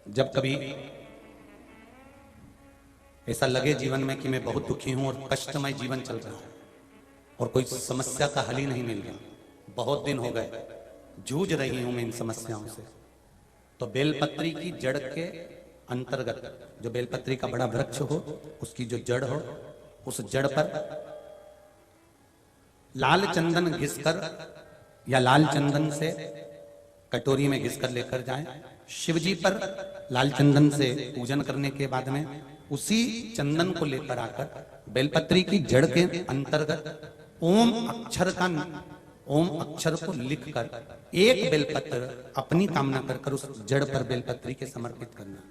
जब कभी ऐसा लगे जीवन में कि मैं बहुत दुखी हूं और कष्टमय जीवन चल रहा है और कोई समस्या का हल ही नहीं मिल रहा, बहुत दिन हो गए जूझ रही हूं मैं इन समस्याओं से, तो बेलपत्री की जड़ के अंतर्गत, जो बेलपत्री का बड़ा वृक्ष हो उसकी जो जड़ हो, उस जड़ पर लाल चंदन घिसकर या लाल चंदन से कटोरी में घिसकर लेकर जाएं। शिवजी पर लाल चंदन से पूजन करने के बाद में उसी चंदन को लेकर आकर बेलपत्री की जड़ के अंतर्गत ओम अक्षर को लिखकर एक बेलपत्र अपनी कामना कर उस जड़ पर बेलपत्री के समर्पित करना।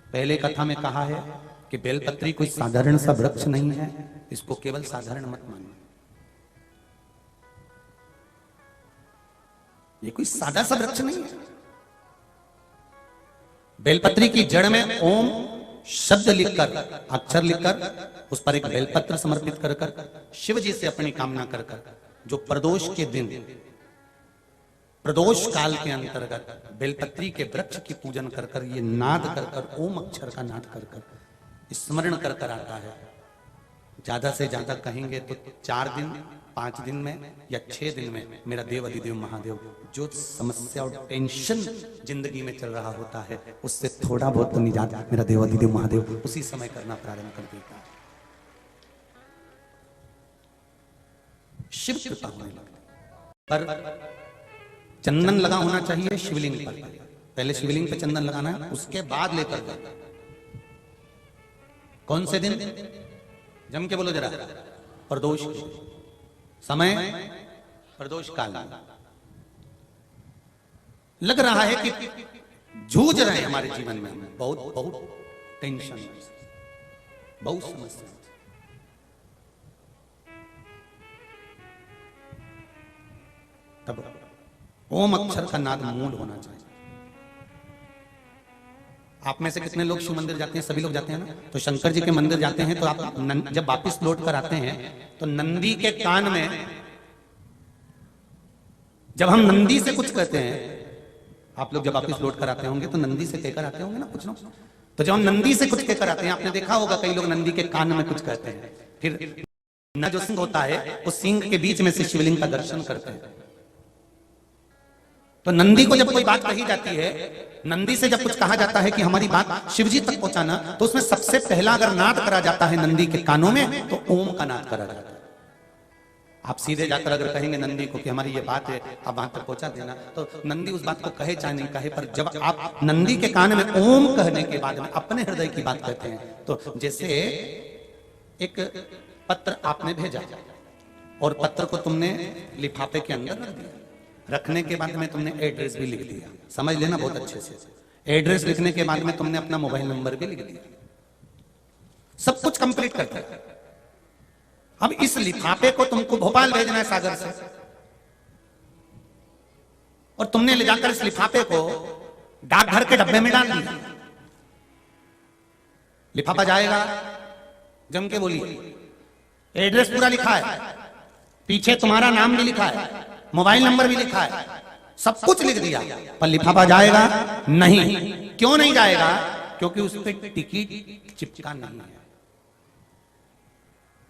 पहले कथा में कहा है कि बेलपत्री कोई साधारण सा वृक्ष नहीं है, इसको केवल साधारण मत मानना। ये कोई सादा सा वृक्ष नहीं है। बेलपत्री की जड़ में ओम शब्द लिखकर, अक्षर लिखकर उस पर एक बेलपत्र समर्पित कर कर शिव जी से अपनी कामना कर कर, जो प्रदोष के दिन, प्रदोष काल के अंतर्गत बेलपत्री के वृक्ष की पूजन कर कर, ये नाद कर कर, ओम अक्षर का नाद कर कर स्मरण कर कर आता है। ज्यादा से ज्यादा कहेंगे तो 4 दिन 5 दिन में या 6 दिन में मेरा देव अधिदेव महादेव जो समस्या और टेंशन जिंदगी में चल रहा होता है उससे थोड़ा बहुत तो निजात मेरा देव अधिदेव महादेव उसी समय करना प्रारंभ कर देता है। शिव कृपा होने लगती। पर चंदन लगा होना चाहिए शिवलिंग पर। पहले शिवलिंग पे चंदन लगाना है, उसके बाद लेकर जाना। कौन से दिन? जम के बोलो जरा। प्रदोष समय, प्रदोष काल। लग रहा है कि जूझ रहे हैं हमारे जीवन में, बहुत बहुत टेंशन, बहुत समस्या। तब ओम अक्षर का नाद मूल होना चाहिए। आप में से कितने लोग शिव मंदिर जाते हैं? सभी लोग जाते हैं ना। तो शंकर जी के मंदिर जाते हैं तो आप जब वापस लौट कर आते हैं तो नंदी के कान में, जब हम नंदी से कुछ कहते हैं, आप लोग जब वापस लौट कर आते होंगे तो नंदी से कहकर आते होंगे ना कुछ ना। तो जब हम नंदी से कुछ कहकर आते हैं, आपने देखा होगा कई लोग नंदी के कान में कुछ कहते हैं, फिर न जो सिंह होता है उस सिंह के बीच में से शिवलिंग का दर्शन करते हैं। तो नंदी को जब कोई बात कही जाती है, नंदी से जब कुछ कहा जाता है कि हमारी बात शिवजी तक पहुंचाना, तो उसमें सबसे पहला अगर नाद करा जाता है नंदी के कानों में तो ओम का नाद करा जाता है। आप सीधे जाकर अगर कहेंगे नंदी को कि हमारी ये बात है, आप वहां तक पहुंचा देना, तो नंदी उस बात को कहे चाहे नहीं कहे, पर जब आप नंदी के कान में ओम कहने के बाद में अपने हृदय की बात कहते हैं, तो जैसे एक पत्र आपने भेजा और पत्र को तुमने लिफाफे के अंदर रख दिया, रखने के बाद में तुमने एड्रेस भी लिख दिया, समझ लेना बहुत अच्छे से। एड्रेस लिखने के बाद में तुमने अपना मोबाइल नंबर भी लिख दिया, सब कुछ कंप्लीट करते हैं। अब इस लिफाफे को तुमको भोपाल भेजना है सागर से, और तुमने ले जाकर इस लिफाफे को डाकघर के डब्बे में डाल दिया। लिफाफा जाएगा, जम के बोलिए, एड्रेस पूरा लिखा है, पीछे तुम्हारा नाम भी लिखा है, मोबाइल नंबर भी लिखा है, सब कुछ लिख दिया, पर लिफाफा जाएगा नहीं। क्यों नहीं जाएगा? क्योंकि उस पर टिकट चिपका नहीं है।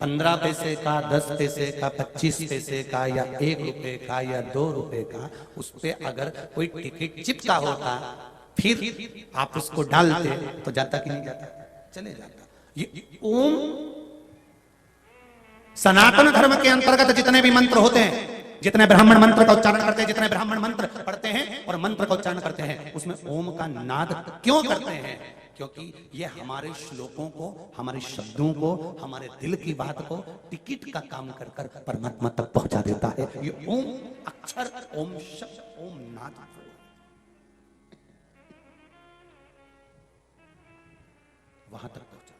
15 पैसे का, 10 पैसे का, 25 पैसे का, या 1 रुपए का, या 2 रुपए का, उस पर अगर कोई टिकट चिपका होता फिर आप उसको डालते तो जाता कि नहीं जाता? चले जाता। ये ओम सनातन धर्म के अंतर्गत जितने भी मंत्र होते हैं, जितने ब्राह्मण मंत्र का उच्चारण करते हैं, जितने ब्राह्मण मंत्र पढ़ते हैं और मंत्र का उच्चारण करते हैं, उसमें ओम का नाद क्यों करते हैं? क्योंकि ये हमारे श्लोकों को, हमारे शब्दों को, हमारे दिल की बात को टिकट का काम कर कर परमात्मा तक पहुंचा देता है। ये ओम अक्षर, ओम शब्द, ओम नाद वहां तक पहुंचा।